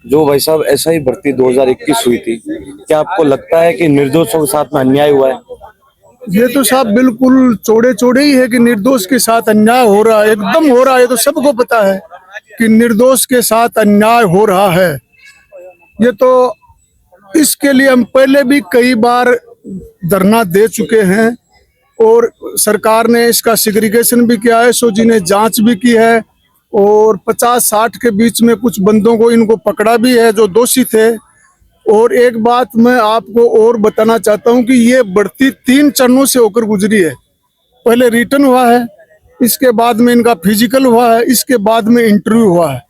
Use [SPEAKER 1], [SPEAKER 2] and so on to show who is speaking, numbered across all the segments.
[SPEAKER 1] जो भाई साहब ऐसा ही भर्ती 2021 हुई थी, क्या आपको लगता है कि निर्दोषों के साथ में अन्याय हुआ है?
[SPEAKER 2] ये तो साहब बिल्कुल चौड़े चौड़े ही है कि निर्दोष के साथ अन्याय हो रहा है, एकदम हो रहा है। तो सबको पता है कि निर्दोष के साथ अन्याय हो रहा है। ये तो इसके लिए हम पहले भी कई बार धरना दे चुके हैं और सरकार ने इसका सेग्रीगेशन भी किया है, सोजी ने जांच भी की है और 50-60 के बीच में कुछ बंदों को इनको पकड़ा भी है जो दोषी थे। और एक बात मैं आपको और बताना चाहता हूं कि ये बढ़ती 3 चरणों से होकर गुजरी है। पहले रिटन हुआ है, इसके बाद में इनका फिजिकल हुआ है, इसके बाद में इंटरव्यू हुआ है,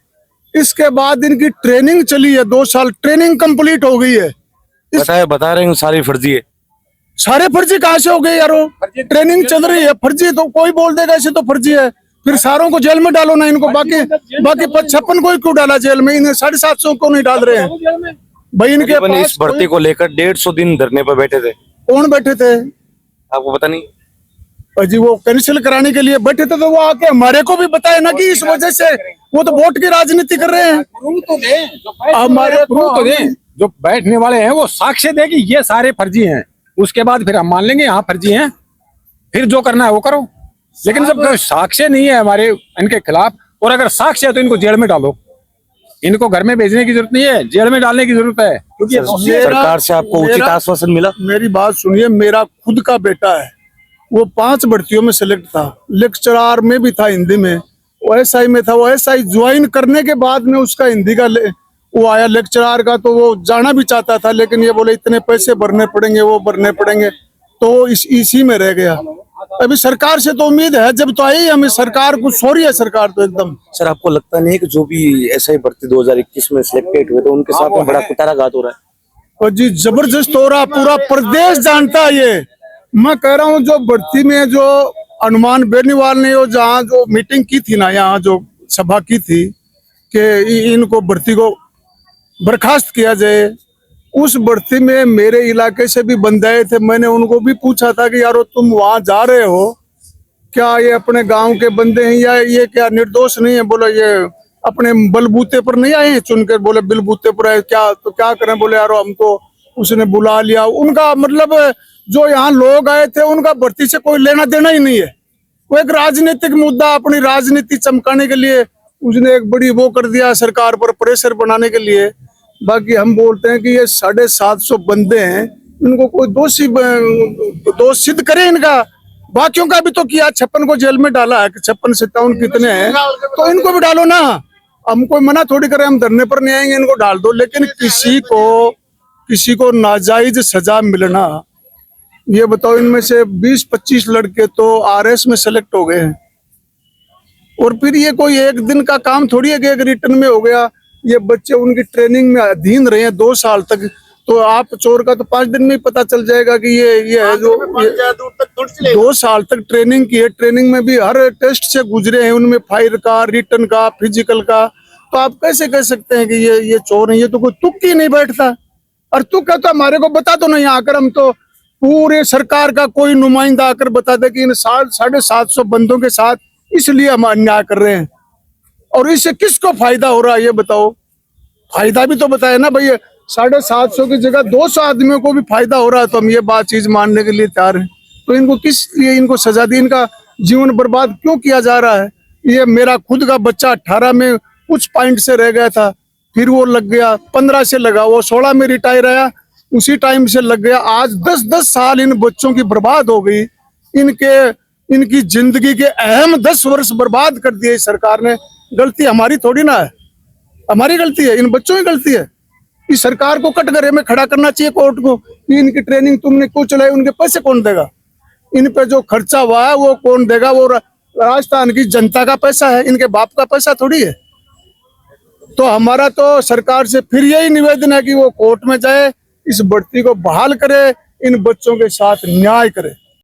[SPEAKER 2] इसके बाद इनकी ट्रेनिंग चली है। 2 साल ट्रेनिंग कंप्लीट हो गई है।
[SPEAKER 1] बता रहे हैं सारी फर्जी है।
[SPEAKER 2] सारे फर्जी कहाँ से हो गए यारो? ट्रेनिंग चल रही है, फर्जी तो कोई बोल देगा ऐसे तो फर्जी है। फिर सारों को जेल में डालो ना इनको, बाकी 56 को ही क्यों डाला जेल में? इन्हें 750 को नहीं डाल रहे हैं भाई। इनके पास
[SPEAKER 1] इस भर्ती को लेकर 150 दिन धरने पर बैठे थे।
[SPEAKER 2] कौन बैठे थे
[SPEAKER 1] आपको पता नहीं?
[SPEAKER 2] जी वो कैंसिल कराने के लिए बैठे थे, तो वो आके हमारे को भी बताए ना कि इस वजह से वो तो वोट की राजनीति कर रहे हैं। हमारे
[SPEAKER 3] प्रूफ तो दे, जो बैठने वाले हैं वो साक्ष्य दे कि ये सारे फर्जी हैं, उसके बाद फिर हम मान लेंगे यहाँ फर्जी हैं, फिर जो करना है वो करो। लेकिन जब साक्ष्य नहीं है हमारे इनके खिलाफ, और अगर साक्ष्य है तो इनको जेल में डालो। इनको घर में भेजने की जरूरत नहीं है, जेल में डालने की जरूरत है। क्योंकि
[SPEAKER 1] सरकार से आपको उचित आश्वासन मिला?
[SPEAKER 2] मेरी बात सुनिए, मेरा खुद का बेटा है, वो 5 भर्तियों में सिलेक्ट था, लेक्चरार में भी था, हिंदी में, वो एसआई में था। वो एसआई ज्वाइन करने के बाद में उसका हिंदी का वो आया लेक्चरार का, तो वो जाना भी चाहता था, लेकिन ये बोले इतने पैसे भरने पड़ेंगे, वो भरने पड़ेंगे, तो इसी में रह गया। अभी सरकार से तो उम्मीद है, जब तो आई हमें सरकार को सॉरी है सरकार तो एकदम।
[SPEAKER 1] सर आपको लगता नहीं है कि जो भी ऐसा ही भर्ती 2021 में सिलेक्टेड हुए थे उनके साथ में बड़ा कुटाराघात हो रहा है?
[SPEAKER 2] और जी जबरदस्त हो रहा, पूरा प्रदेश जानता है ये। मैं कह रहा हूँ जो भर्ती में जो हनुमान बेनीवाल ने जहाँ जो मीटिंग की थी ना, यहाँ जो सभा की थी कि इनको भर्ती को बर्खास्त किया जाए, उस भर्ती में मेरे इलाके से भी बंदे आए थे। मैंने उनको भी पूछा था कि यारो तुम वहां जा रहे हो, क्या ये अपने गांव के बंदे हैं या ये क्या निर्दोष नहीं है? बोले ये अपने बलबूते पर नहीं आए हैं चुनकर। बोले बलबूते पर आए क्या, तो क्या करें? बोले यारो हम तो उसने बुला लिया। उनका मतलब जो यहाँ लोग आए थे उनका भर्ती से कोई लेना देना ही नहीं है। वो एक राजनीतिक मुद्दा, अपनी राजनीति चमकाने के लिए उसने एक बड़ी वो कर दिया, सरकार पर प्रेशर बनाने के लिए। बाकी हम बोलते हैं कि ये 750 बंदे हैं, इनको कोई दोष सिद्ध करे इनका। बाकियों का भी तो किया, 56 को जेल में डाला है, 56-57 कितने हैं, तो इनको भी डालो ना। हम कोई मना थोड़ी करें, हम धरने पर नहीं आएंगे, इनको डाल दो। लेकिन किसी को नाजायज सजा मिलना, ये बताओ, इनमें से 20-25 लड़के तो आरएस में सेलेक्ट हो गए हैं। और फिर ये कोई एक दिन का काम थोड़ी है कि एक रिटर्न में हो गया। ये बच्चे उनकी ट्रेनिंग में अधीन रहे हैं 2 साल तक। तो आप चोर का तो 5 दिन में ही पता चल जाएगा कि ये है जो 2 साल तक ट्रेनिंग की है। ट्रेनिंग में भी हर टेस्ट से गुजरे हैं, उनमें फायर का, रिटर्न का, फिजिकल का। तो आप कैसे कह सकते हैं कि ये चोर है? ये तो कोई तुक ही नहीं बैठता। और तुक है तो हमारे को बता दो नहीं आकर, हम तो पूरे सरकार का कोई नुमाइंदा आकर बता दे कि इन 750 बंदों के साथ इसलिए हम अन्याय कर रहे हैं। और इससे किसको फायदा हो रहा है ये बताओ? फायदा भी तो बताए ना भाई, 750 की जगह 200 आदमियों को भी फायदा हो रहा है, तो हम ये बात चीज मानने के लिए तैयार हैं। तो इनको किस लिए इनको सजा दी? इनका जीवन बर्बाद क्यों किया जा रहा है? ये मेरा खुद का बच्चा 18 में कुछ पॉइंट से रह गया था, फिर वो लग गया, 15 से लगा, वो 16 में रिटायर आया, उसी टाइम से लग गया। आज 10-10 साल इन बच्चों की बर्बाद हो गई। इनकी जिंदगी के अहम 10 वर्ष बर्बाद कर दिए सरकार ने। गलती हमारी थोड़ी ना है, हमारी गलती है, इन बच्चों की गलती है। इस सरकार को कटघरे में खड़ा करना चाहिए कोर्ट को कि इनकी ट्रेनिंग तुमने क्यों चलाई, उनके पैसे कौन देगा? इन पे जो खर्चा हुआ है वो कौन देगा? वो राजस्थान की जनता का पैसा है, इनके बाप का पैसा थोड़ी है। तो हमारा तो सरकार से फिर यही निवेदन है कि वो कोर्ट में जाए, इस भर्ती को बहाल करे, इन बच्चों के साथ न्याय करे।